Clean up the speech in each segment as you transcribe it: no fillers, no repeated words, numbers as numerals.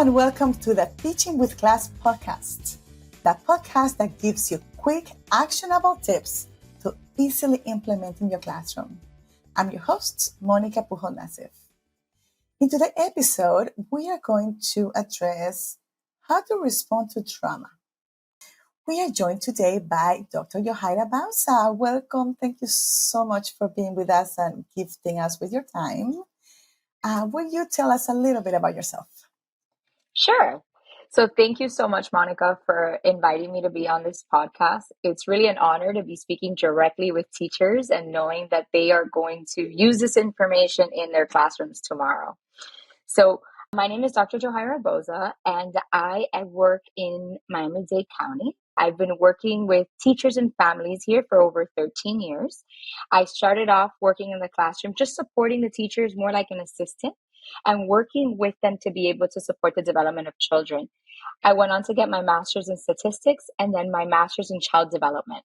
and welcome to the Teaching with Class podcast, the podcast that gives you quick, actionable tips to easily implement in your classroom. I'm your host, Monica Pujo-Nasif. In today's episode, we are going to address how to respond to trauma. We are joined today by Dr. Johayra Bouza. Welcome. Thank you so much for being with us and gifting us with your time. Will you tell us a little bit about yourself? Sure. So thank you so much, Monica, for inviting me to be on this podcast. It's really an honor to be speaking directly with teachers and knowing that they are going to use this information in their classrooms tomorrow. So my name is Dr. Johayra Bouza, and I work in Miami-Dade County. I've been working with teachers and families here for over 13 years. I started off working in the classroom, just supporting the teachers more like an assistant and working with them to be able to support the development of children. I went on to get my master's in statistics and then my master's in child development.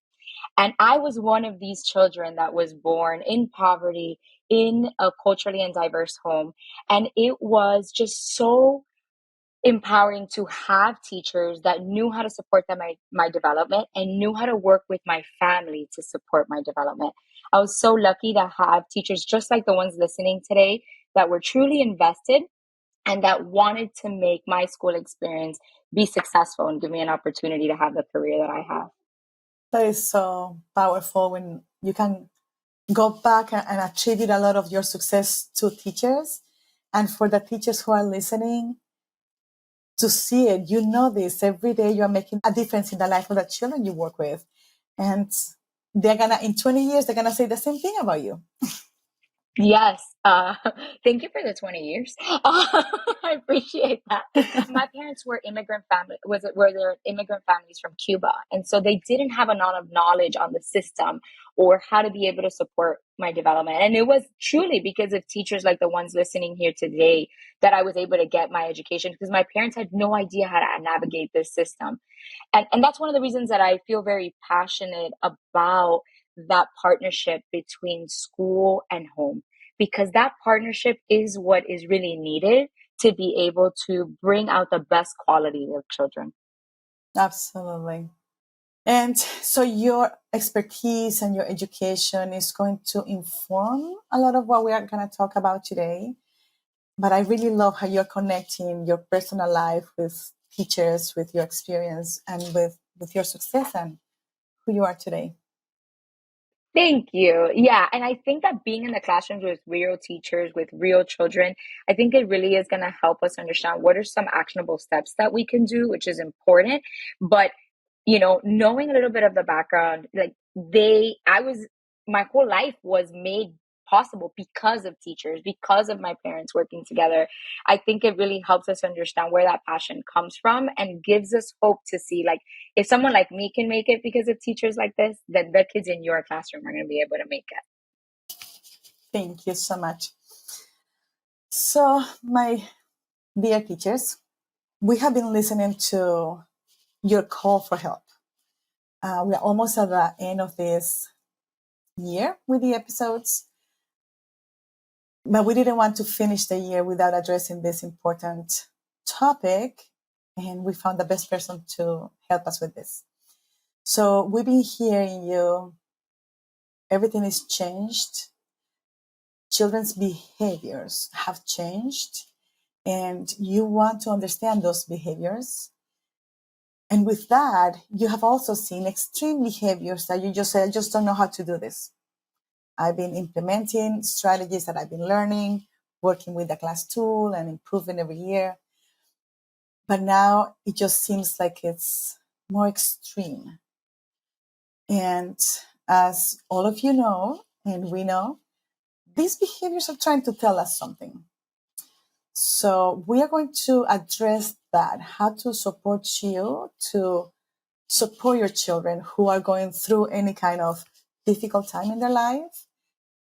And I was one of these children that was born in poverty in a culturally and diverse home. And it was just so empowering to have teachers that knew how to support my development and knew how to work with my family to support my development. I was so lucky to have teachers just like the ones listening today that were truly invested and that wanted to make my school experience be successful and give me an opportunity to have the career that I have. That is so powerful when you can go back and attribute a lot of your success to teachers. And for the teachers who are listening, to see it, you know this, every day you're making a difference in the life of the children you work with. And they're going to, in 20 years, they're going to say the same thing about you. Yes. Thank you for the 20 years. I appreciate that. My parents were immigrant families from Cuba. And so they didn't have a lot of knowledge on the system or how to be able to support my development. And it was truly because of teachers like the ones listening here today that I was able to get my education because my parents had no idea how to navigate this system. And that's one of the reasons that I feel very passionate about that partnership between school and home, because that partnership is what is really needed to be able to bring out the best quality of children. Absolutely. And so your expertise and your education is going to inform a lot of what we are going to talk about today. But I really love how you're connecting your personal life with teachers, with your experience, and with your success and who you are today. Thank you. Yeah. And I think that being in the classrooms with real teachers, with real children, I think it really is going to help us understand what are some actionable steps that we can do, which is important. But, knowing a little bit of the background, my whole life was made possible because of teachers, because of my parents working together. I think it really helps us understand where that passion comes from and gives us hope to see, like, if someone like me can make it because of teachers like this, then the kids in your classroom are going to be able to make it. Thank you so much. So, my dear teachers, we have been listening to your call for help. We are almost at the end of this year with the episodes, but we didn't want to finish the year without addressing this important topic, and we found the best person to help us with this. So we've been hearing you. Everything is changed. Children's behaviors have changed, and you want to understand those behaviors. And with that, you have also seen extreme behaviors that you just say, I just don't know how to do this. I've been implementing strategies that I've been learning, working with the class tool and improving every year. But now it just seems like it's more extreme. And as all of you know, and we know, these behaviors are trying to tell us something. So we are going to address that, how to support you to support your children who are going through any kind of difficult time in their life.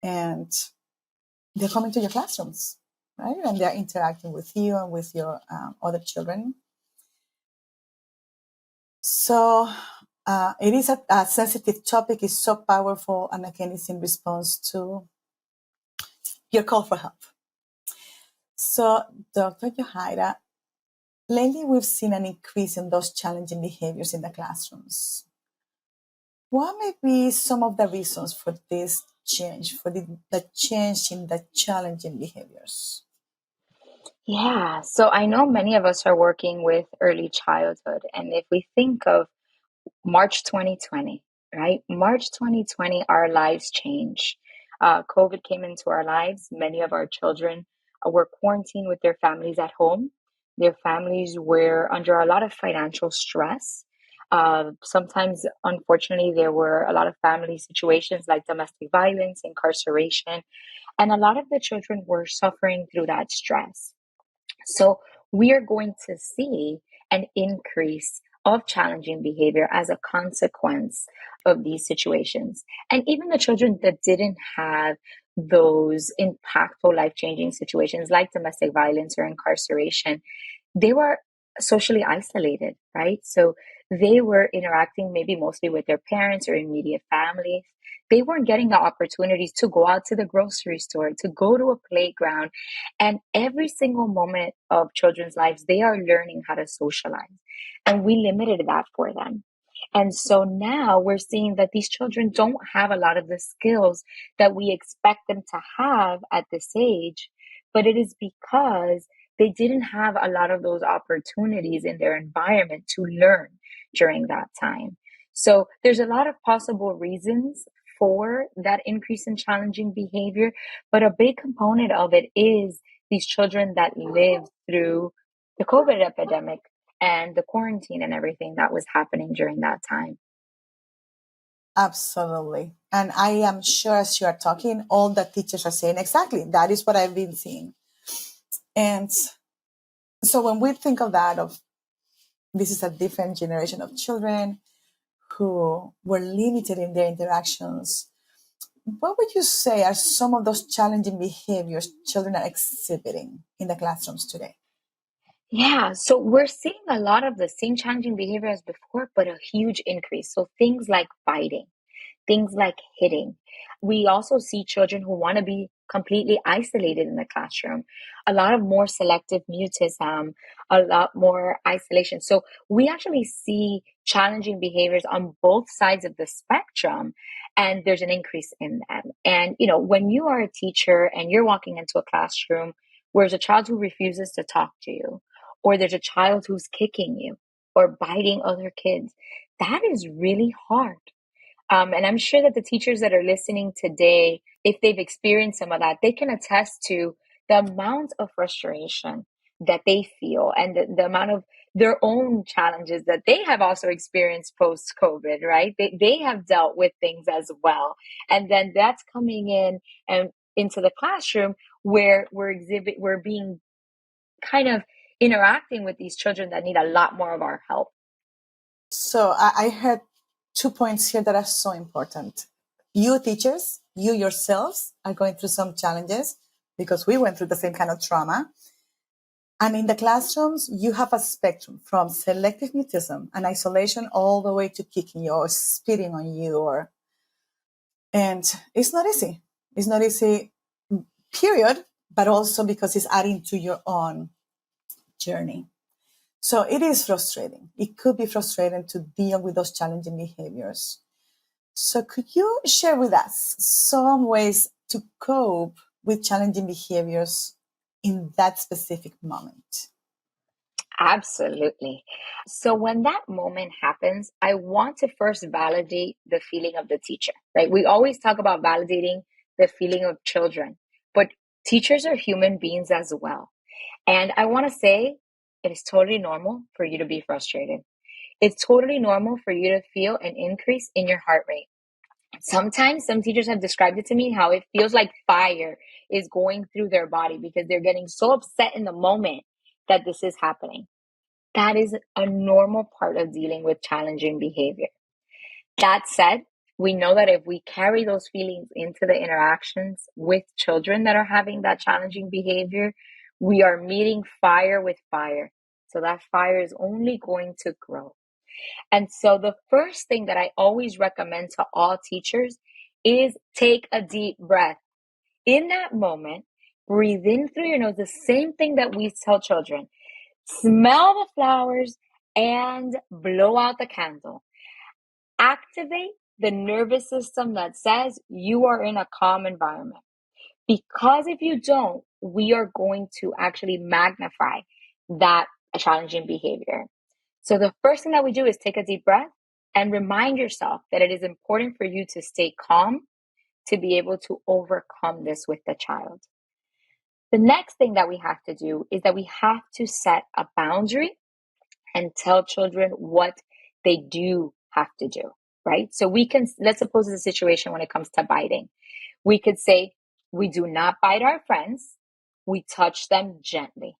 And they're coming to your classrooms, right? And they're interacting with you and with your other children. So it is a sensitive topic. It's so powerful, and again, it's in response to your call for help. So, Dr. Johayra, Lately, we've seen an increase in those challenging behaviors in the classrooms. What may be some of the reasons for this change, for the change in the challenging behaviors? Yeah, so I know many of us are working with early childhood, and if we think of March 2020, right? March 2020, our lives changed. COVID came into our lives. Many of our children were quarantined with their families at home. Their families were under a lot of financial stress. Sometimes, unfortunately, there were a lot of family situations like domestic violence, incarceration, and a lot of the children were suffering through that stress. So we are going to see an increase of challenging behavior as a consequence of these situations. And even the children that didn't have those impactful life changing situations like domestic violence or incarceration, they were socially isolated, right? So they were interacting maybe mostly with their parents or immediate families. They weren't getting the opportunities to go out to the grocery store, to go to a playground. And every single moment of children's lives, they are learning how to socialize. And we limited that for them. And so now we're seeing that these children don't have a lot of the skills that we expect them to have at this age, but it is because they didn't have a lot of those opportunities in their environment to learn during that time. So there's a lot of possible reasons for that increase in challenging behavior, but a big component of it is these children that lived through the COVID epidemic and the quarantine and everything that was happening during that time. Absolutely. And I am sure as you are talking, all the teachers are saying exactly that is what I've been seeing. And so when we think of that, of this is a different generation of children who were limited in their interactions, what would you say are some of those challenging behaviors children are exhibiting in the classrooms today? Yeah, so we're seeing a lot of the same challenging behavior as before, but a huge increase. So things like fighting, things like hitting. We also see children who want to be completely isolated in the classroom, a lot of more selective mutism, a lot more isolation. So we actually see challenging behaviors on both sides of the spectrum, and there's an increase in them. And, when you are a teacher and you're walking into a classroom where there's a child who refuses to talk to you, or there's a child who's kicking you or biting other kids, that is really hard. And I'm sure that the teachers that are listening today, if they've experienced some of that, they can attest to the amount of frustration that they feel and the amount of their own challenges that they have also experienced post COVID, right? They have dealt with things as well. And then that's coming in and into the classroom where we're being kind of interacting with these children that need a lot more of our help. So I heard 2 points here that are so important. You teachers, you yourselves are going through some challenges because we went through the same kind of trauma. And in the classrooms, you have a spectrum from selective mutism and isolation all the way to kicking you or spitting on you. And it's not easy. It's not easy, period, but also because it's adding to your own journey. So it is frustrating. It could be frustrating to deal with those challenging behaviors. So could you share with us some ways to cope with challenging behaviors in that specific moment? Absolutely. So when that moment happens, I want to first validate the feeling of the teacher, right? We always talk about validating the feeling of children, but teachers are human beings as well. And I want to say it is totally normal for you to be frustrated. It's totally normal for you to feel an increase in your heart rate. Sometimes some teachers have described it to me how it feels like fire is going through their body because they're getting so upset in the moment that this is happening. That is a normal part of dealing with challenging behavior. That said, we know that if we carry those feelings into the interactions with children that are having that challenging behavior, we are meeting fire with fire. So that fire is only going to grow. And so the first thing that I always recommend to all teachers is take a deep breath. In that moment, breathe in through your nose, the same thing that we tell children. Smell the flowers and blow out the candle. Activate the nervous system that says you are in a calm environment. Because if you don't, we are going to actually magnify that challenging behavior. So the first thing that we do is take a deep breath and remind yourself that it is important for you to stay calm to be able to overcome this with the child. The next thing that we have to do is that we have to set a boundary and tell children what they do have to do, right? So let's suppose it's a situation when it comes to biting. We could say, we do not bite our friends. We touch them gently.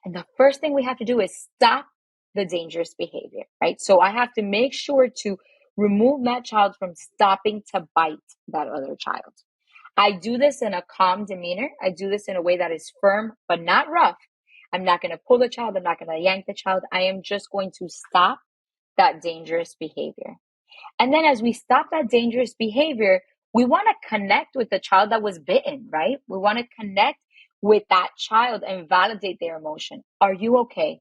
And the first thing we have to do is stop the dangerous behavior, right? So I have to make sure to remove that child from stopping to bite that other child. I do this in a calm demeanor. I do this in a way that is firm, but not rough. I'm not going to pull the child. I'm not going to yank the child. I am just going to stop that dangerous behavior. And then as we stop that dangerous behavior, we want to connect with the child that was bitten, right? We want to connect with that child and validate their emotion. Are you okay?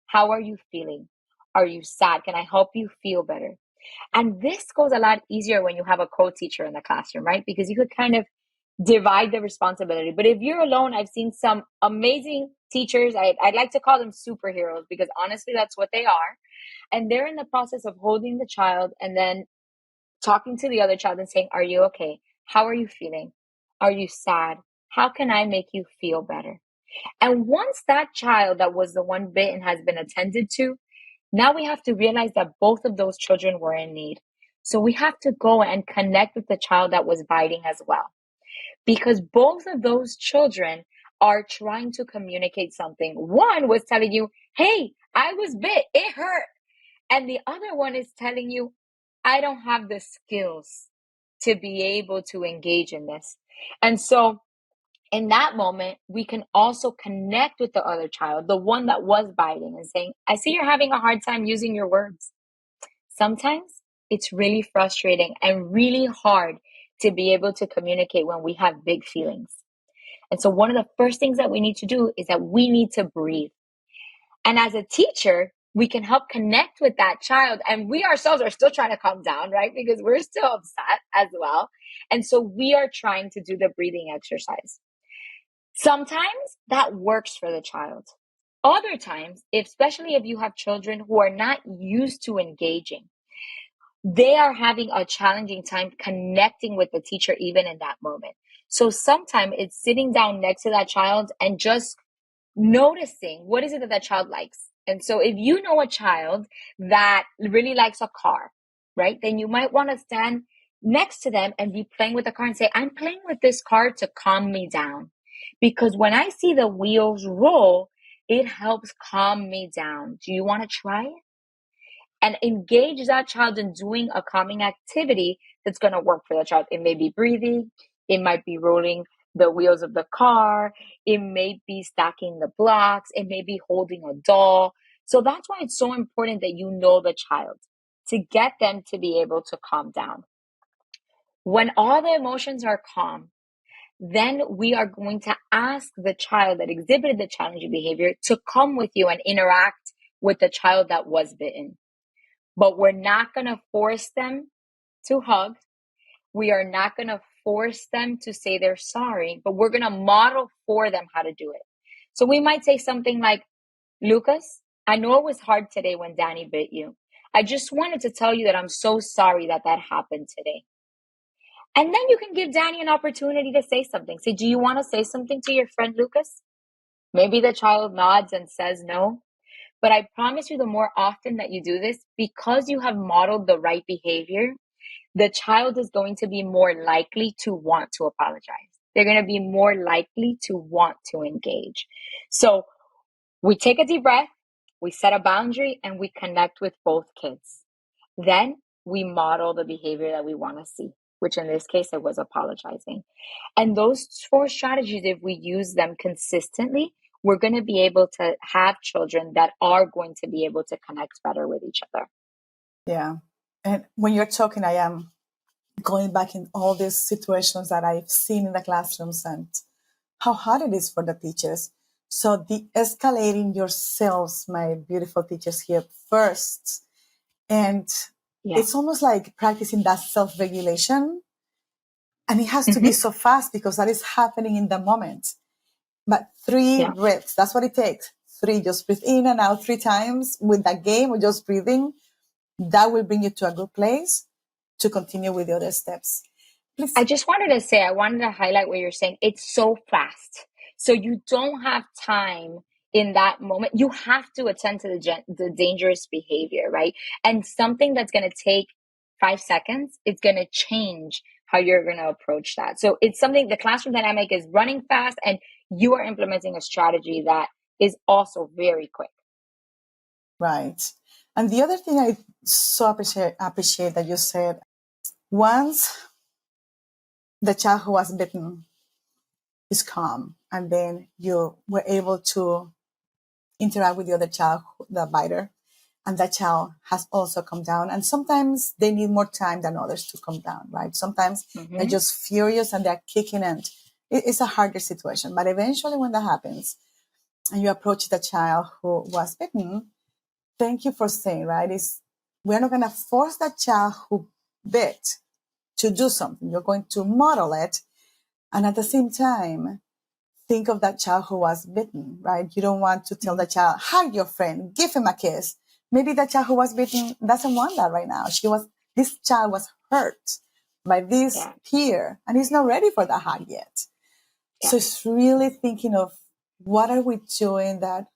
How are you feeling? Are you sad? Can I help you feel better? And this goes a lot easier when you have a co-teacher in the classroom, right? Because you could kind of divide the responsibility. But if you're alone, I've seen some amazing teachers. I'd like to call them superheroes because honestly, that's what they are. And they're in the process of holding the child and then talking to the other child and saying, are you okay? How are you feeling? Are you sad? How can I make you feel better? And once that child that was the one bitten has been attended to, now we have to realize that both of those children were in need. So we have to go and connect with the child that was biting as well. Because both of those children are trying to communicate something. One was telling you, hey, I was bit, it hurt. And the other one is telling you, I don't have the skills to be able to engage in this. And so in that moment, we can also connect with the other child, the one that was biting, and saying, I see you're having a hard time using your words. Sometimes it's really frustrating and really hard to be able to communicate when we have big feelings. And so one of the first things that we need to do is that we need to breathe. And as a teacher, we can help connect with that child. And we ourselves are still trying to calm down, right? Because we're still upset as well. And so we are trying to do the breathing exercise. Sometimes that works for the child. Other times, especially if you have children who are not used to engaging, they are having a challenging time connecting with the teacher even in that moment. So sometimes it's sitting down next to that child and just noticing what is it that that child likes. And so if you know a child that really likes a car, right, then you might want to stand next to them and be playing with the car and say, I'm playing with this car to calm me down. Because when I see the wheels roll, it helps calm me down. Do you want to try it? And engage that child in doing a calming activity that's going to work for the child. It may be breathing. It might be rolling the wheels of the car. It may be stacking the blocks. It may be holding a doll. So that's why it's so important that you know the child to get them to be able to calm down. When all the emotions are calm, then we are going to ask the child that exhibited the challenging behavior to come with you and interact with the child that was bitten. But we're not going to force them to hug. We are not going to force them to say they're sorry, but we're going to model for them how to do it. So we might say something like, Lucas, I know it was hard today when Danny bit you. I just wanted to tell you that I'm so sorry that that happened today. And then you can give Danny an opportunity to say something. Say, do you want to say something to your friend Lucas? Maybe the child nods and says no. But I promise you, the more often that you do this, because you have modeled the right behavior, the child is going to be more likely to want to apologize. They're going to be more likely to want to engage. So we take a deep breath, we set a boundary, and we connect with both kids. Then we model the behavior that we want to see, which in this case, it was apologizing. And those 4 strategies, if we use them consistently, we're going to be able to have children that are going to be able to connect better with each other. Yeah. And when you're talking, I am going back in all these situations that I've seen in the classrooms and how hard it is for the teachers. So de-escalating yourselves, my beautiful teachers here, first. And it's almost like practicing that self-regulation. And it has to be so fast because that is happening in the moment. But 3 breaths, that's what it takes. 3, just breathe in and out 3 times with that game of just breathing. That will bring you to a good place to continue with the other steps. Please. I just wanted to say, I wanted to highlight what you're saying. It's so fast. So you don't have time in that moment. You have to attend to the dangerous behavior, right? And something that's going to take 5 seconds, it's going to change how you're going to approach that. So it's something, the classroom dynamic is running fast and you are implementing a strategy that is also very quick. Right. And the other thing I so appreciate that you said, once the child who was bitten is calm, and then you were able to interact with the other child, the biter, and that child has also come down. And sometimes they need more time than others to come down, right? Sometimes they're just furious and they're kicking, and it's a harder situation. But eventually when that happens and you approach the child who was bitten, thank you for saying, right? We're not going to force that child who bit to do something. You're going to model it. And at the same time, think of that child who was bitten, right? You don't want to tell the child, hug your friend, give him a kiss. Maybe the child who was bitten doesn't want that right now. This child was hurt by this peer and he's not ready for that hug yet. So it's really thinking of what are we doing that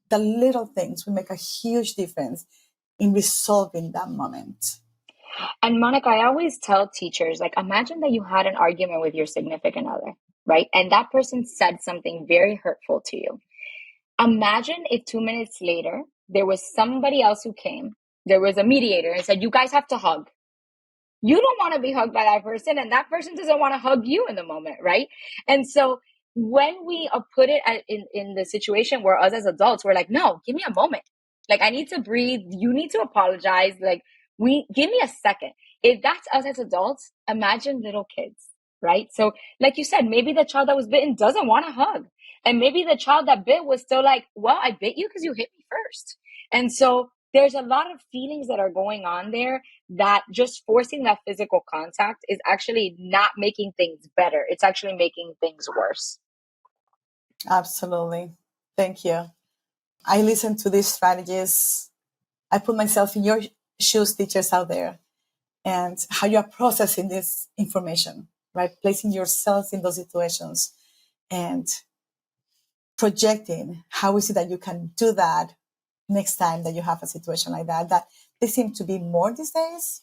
the little things will make a huge difference in resolving that moment. And Monica, I always tell teachers, like, imagine that you had an argument with your significant other, right? And that person said something very hurtful to you. Imagine if 2 minutes later, there was somebody else who came, there was a mediator and said, you guys have to hug. You don't want to be hugged by that person, and that person doesn't want to hug you in the moment, right? And so when we put it in the situation where us as adults, we're like, no, give me a moment. Like, I need to breathe. You need to apologize. Like, give me a second. If that's us as adults, imagine little kids, right? So like you said, maybe the child that was bitten doesn't want a hug. And maybe the child that bit was still like, well, I bit you because you hit me first. And so there's a lot of feelings that are going on there that just forcing that physical contact is actually not making things better. It's actually making things worse. Absolutely. Thank you. I listen to these strategies. I put myself in your shoes, teachers out there, and how you are processing this information, right? Placing yourselves in those situations and projecting how is it that you can do that next time that you have a situation like that. That they seem to be more these days.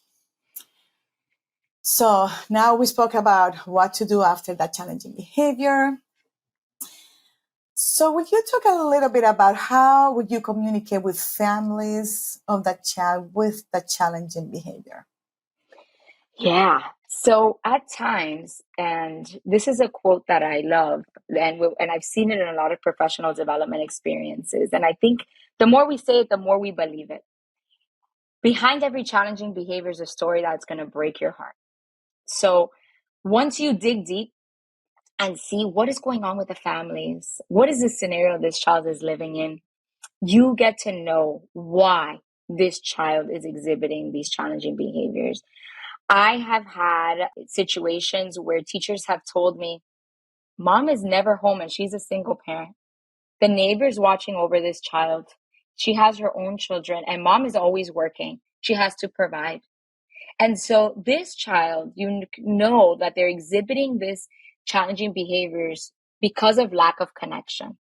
So now we spoke about what to do after that challenging behavior. So would you talk a little bit about how would you communicate with families of that child with the challenging behavior? Yeah. So at times, and this is a quote that I love, and I've seen it in a lot of professional development experiences. And I think the more we say it, the more we believe it. Behind every challenging behavior is a story that's going to break your heart. So once you dig deep and see what is going on with the families, what is the scenario this child is living in, you get to know why this child is exhibiting these challenging behaviors. I have had situations where teachers have told me, Mom is never home and she's a single parent. The neighbor's watching over this child. She has her own children and Mom is always working. She has to provide. And so this child, you know that they're exhibiting this challenging behaviors because of lack of connection.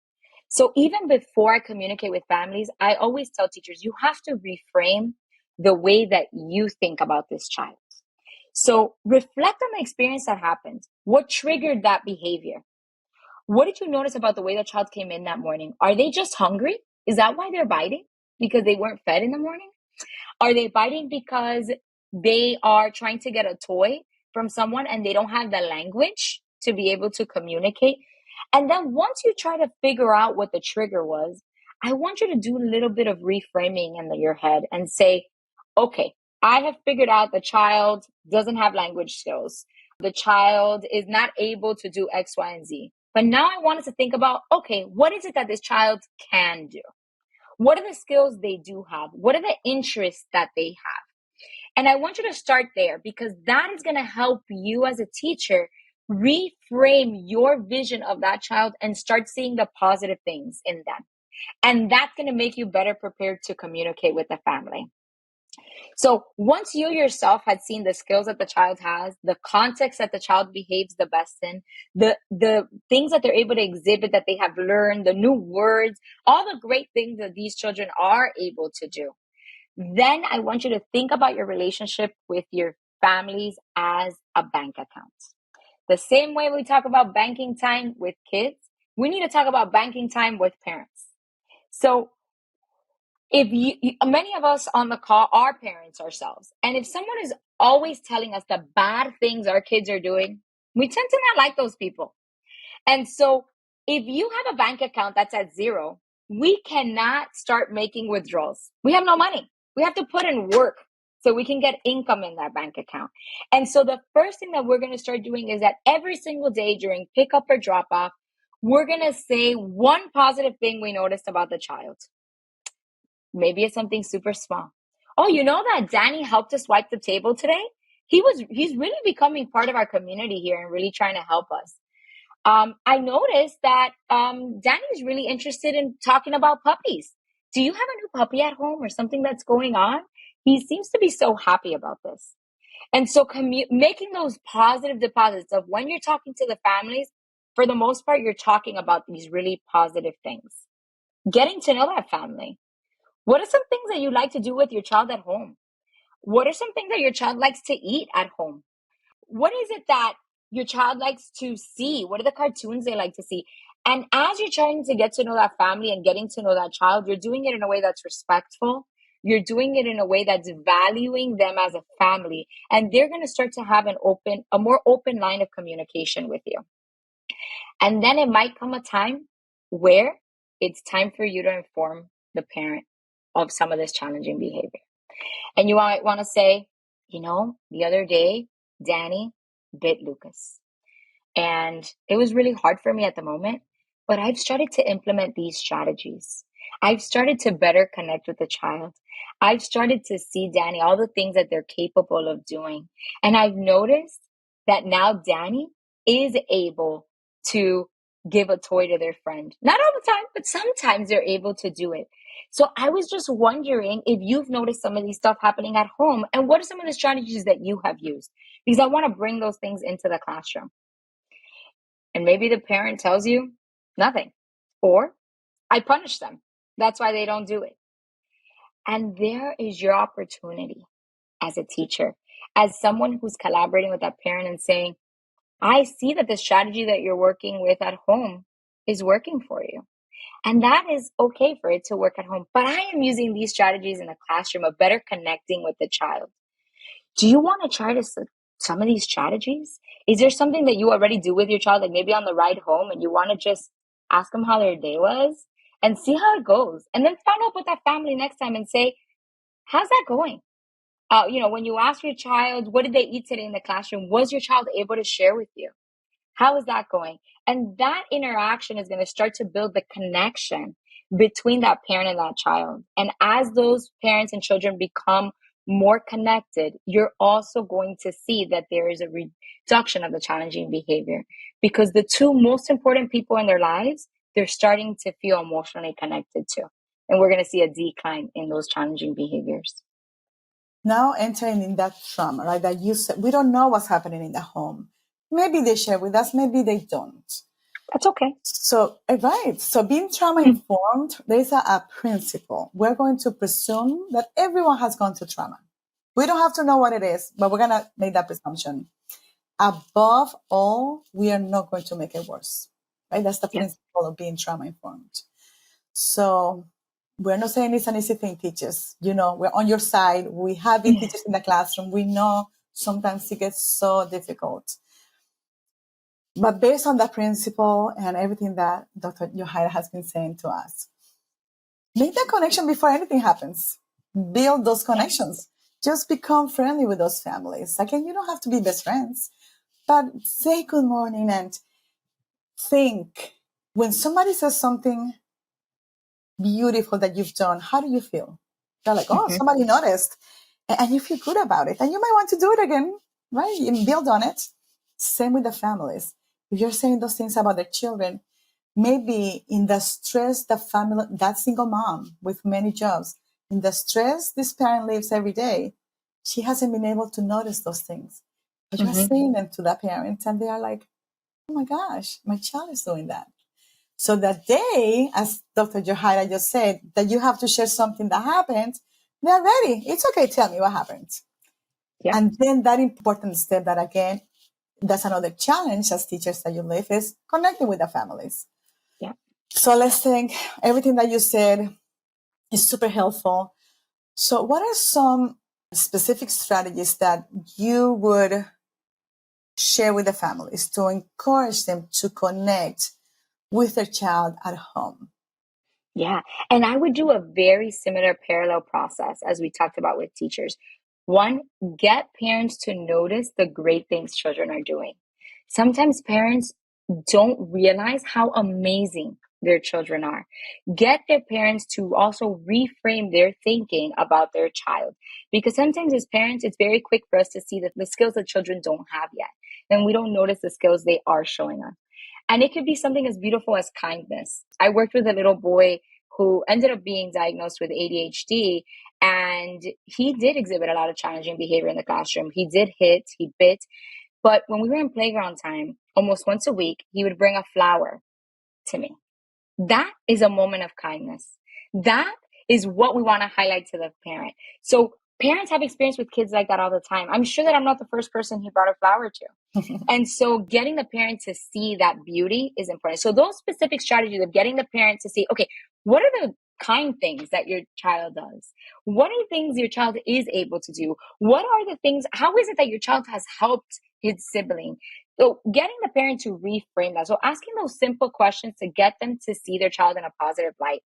So even before I communicate with families, I always tell teachers, you have to reframe the way that you think about this child. So reflect on the experience that happened. What triggered that behavior? What did you notice about the way the child came in that morning? Are they just hungry? Is that why they're biting? Because they weren't fed in the morning? Are they biting because they are trying to get a toy from someone and they don't have the language to be able to communicate? And then once you try to figure out what the trigger was, I want you to do a little bit of reframing in your head and say, okay, I have figured out the child doesn't have language skills. The child is not able to do X, Y, and Z. But now I want us to think about, okay, what is it that this child can do? What are the skills they do have? What are the interests that they have? And I want you to start there, because that is going to help you as a teacher reframe your vision of that child and start seeing the positive things in them. And that's going to make you better prepared to communicate with the family. So once you yourself had seen the skills that the child has, the context that the child behaves the best in, the things that they're able to exhibit that they have learned, the new words, all the great things that these children are able to do, then I want you to think about your relationship with your families as a bank account. The same way we talk about banking time with kids, we need to talk about banking time with parents. So if many of us on the call are parents ourselves, and if someone is always telling us the bad things our kids are doing, we tend to not like those people. And so if you have a bank account that's at zero, we cannot start making withdrawals. We have no money. We have to put in work so we can get income in that bank account. And so the first thing that we're going to start doing is that every single day during pickup or drop off, we're going to say one positive thing we noticed about the child. Maybe it's something super small. Oh, you know that Danny helped us wipe the table today? He's really becoming part of our community here and really trying to help us. I noticed that Danny is really interested in talking about puppies. Do you have a new puppy at home or something that's going on? He seems to be so happy about this. And so making those positive deposits of when you're talking to the families, for the most part, you're talking about these really positive things. Getting to know that family. What are some things that you like to do with your child at home? What are some things that your child likes to eat at home? What is it that your child likes to see? What are the cartoons they like to see? And as you're trying to get to know that family and getting to know that child, you're doing it in a way that's respectful. You're doing it in a way that's valuing them as a family. And they're going to start to have a more open line of communication with you. And then it might come a time where it's time for you to inform the parent of some of this challenging behavior. And you might want to say, the other day, Danny bit Lucas. And it was really hard for me at the moment, but I've started to implement these strategies. I've started to better connect with the child. I've started to see Danny, all the things that they're capable of doing. And I've noticed that now Danny is able to give a toy to their friend. Not all the time, but sometimes they're able to do it. So I was just wondering if you've noticed some of these stuff happening at home, and what are some of the strategies that you have used? Because I want to bring those things into the classroom. And maybe the parent tells you nothing, or I punish them. That's why they don't do it. And there is your opportunity as a teacher, as someone who's collaborating with that parent and saying, I see that the strategy that you're working with at home is working for you. And that is okay for it to work at home. But I am using these strategies in the classroom of better connecting with the child. Do you want to try some of these strategies? Is there something that you already do with your child, like maybe on the ride home, and you want to just ask them how their day was and see how it goes? And then follow up with that family next time and say, how's that going? When you ask your child, what did they eat today in the classroom? Was your child able to share with you? How is that going? And that interaction is going to start to build the connection between that parent and that child. And as those parents and children become more connected, you're also going to see that there is a reduction of the challenging behavior, because the two most important people in their lives, they're starting to feel emotionally connected to. And we're going to see a decline in those challenging behaviors. Now entering in that trauma, right? That you said, we don't know what's happening in the home. Maybe they share with us, maybe they don't. That's okay. So, right. So being trauma informed, there's a principle. We're going to presume that everyone has gone through trauma. We don't have to know what it is, but we're going to make that presumption. Above all, we are not going to make it worse, right? That's the principle of being trauma informed. So we're not saying it's an easy thing, teachers. We're on your side. We have been teachers in the classroom. We know sometimes it gets so difficult. But based on that principle and everything that Dr. Johayra has been saying to us, make that connection before anything happens. Build those connections. Just become friendly with those families. Again, you don't have to be best friends, but say good morning and think when somebody says something beautiful that you've done, how do you feel? They're like, oh, Mhm. somebody noticed. And you feel good about it. And you might want to do it again, right? And build on it. Same with the families. If you're saying those things about their children, maybe in the stress the family, that single mom with many jobs, in the stress this parent lives every day, she hasn't been able to notice those things. But you're Mhm. saying them to the parents and they are like, oh my gosh, my child is doing that. So that day, as Dr. Johayra just said, that you have to share something that happened, they're ready. It's okay, tell me what happened. Yeah. And then that important step that again, that's another challenge as teachers that you live is connecting with the families. Yeah. So let's think everything that you said is super helpful. So what are some specific strategies that you would share with the families to encourage them to connect with their child at home? Yeah. And I would do a very similar parallel process as we talked about with teachers. One, get parents to notice the great things children are doing. Sometimes parents don't realize how amazing their children are. Get their parents to also reframe their thinking about their child. Because sometimes as parents, it's very quick for us to see that the skills that children don't have yet. And we don't notice the skills they are showing us. And it could be something as beautiful as kindness. I worked with a little boy who ended up being diagnosed with ADHD, and he did exhibit a lot of challenging behavior in the classroom. He did hit, he bit, but when we were in playground time, almost once a week, he would bring a flower to me. That is a moment of kindness. That is what we want to highlight to the parent. So parents have experience with kids like that all the time. I'm sure that I'm not the first person he brought a flower to. And so getting the parent to see that beauty is important. So those specific strategies of getting the parent to see, okay, what are the kind things that your child does? What are the things your child is able to do? What are the things, how is it that your child has helped his sibling? So getting the parent to reframe that. So asking those simple questions to get them to see their child in a positive light.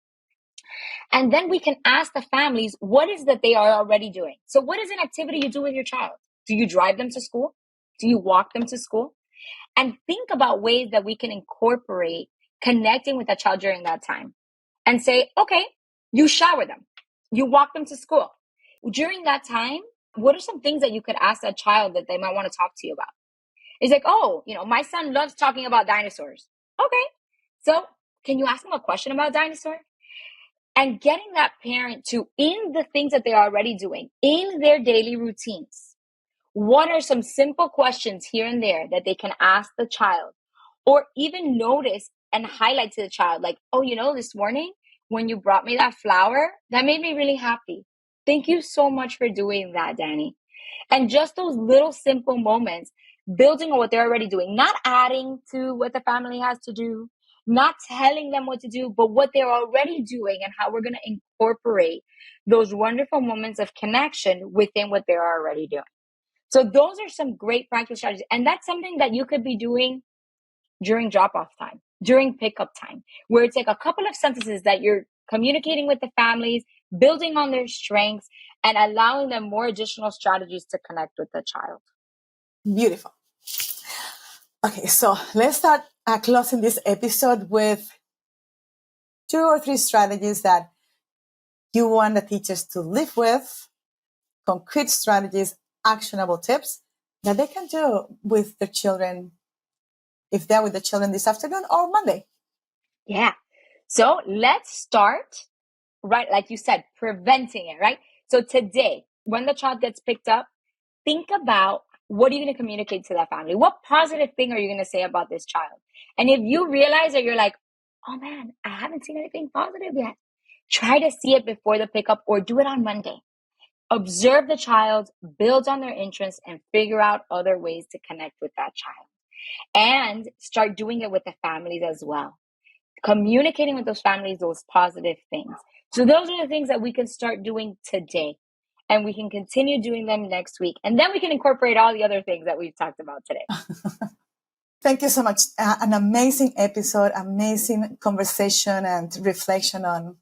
And then we can ask the families, what is that they are already doing? So what is an activity you do with your child? Do you drive them to school? Do you walk them to school? And think about ways that we can incorporate connecting with a child during that time and say, okay, you shower them, you walk them to school. During that time, what are some things that you could ask that child that they might want to talk to you about? It's like, oh, my son loves talking about dinosaurs. Okay. So can you ask him a question about dinosaurs? And getting that parent to, in the things that they're already doing, in their daily routines, what are some simple questions here and there that they can ask the child or even notice and highlight to the child? Like, oh, this morning when you brought me that flower, that made me really happy. Thank you so much for doing that, Danny. And just those little simple moments, building on what they're already doing, not adding to what the family has to do, not telling them what to do, but what they're already doing and how we're going to incorporate those wonderful moments of connection within what they're already doing. So those are some great practice strategies. And that's something that you could be doing during drop-off time, during pickup time, where it's like a couple of sentences that you're communicating with the families, building on their strengths, and allowing them more additional strategies to connect with the child. Beautiful. Okay, so let's start closing this episode with 2 or 3 strategies that you want the teachers to live with, concrete strategies, actionable tips that they can do with their children if they're with the children this afternoon or Monday. Yeah. So let's start, right? Like you said, preventing it, right? So today, when the child gets picked up, think about what are you going to communicate to that family? What positive thing are you going to say about this child? And if you realize that you're like, oh man, I haven't seen anything positive yet, try to see it before the pickup or do it on Monday. Observe the child, build on their interests, and figure out other ways to connect with that child. And start doing it with the families as well. Communicating with those families, those positive things. So those are the things that we can start doing today. And we can continue doing them next week. And then we can incorporate all the other things that we've talked about today. Thank you so much. An amazing episode, amazing conversation and reflection on,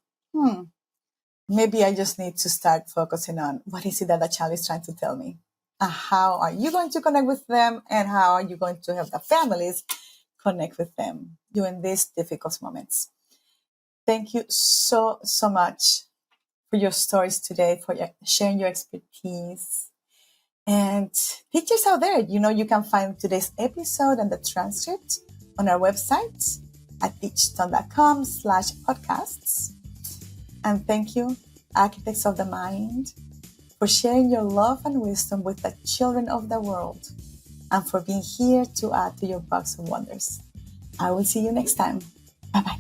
maybe I just need to start focusing on what is it that the child is trying to tell me? How are you going to connect with them? And how are you going to help the families connect with them during these difficult moments. Thank you so, so much for your stories today, for sharing your expertise. And teachers out there, you can find today's episode and the transcript on our website at teachstone.com/podcasts. And thank you, Architects of the Mind, for sharing your love and wisdom with the children of the world, and for being here to add to your box of wonders. I will see you next time. Bye-bye.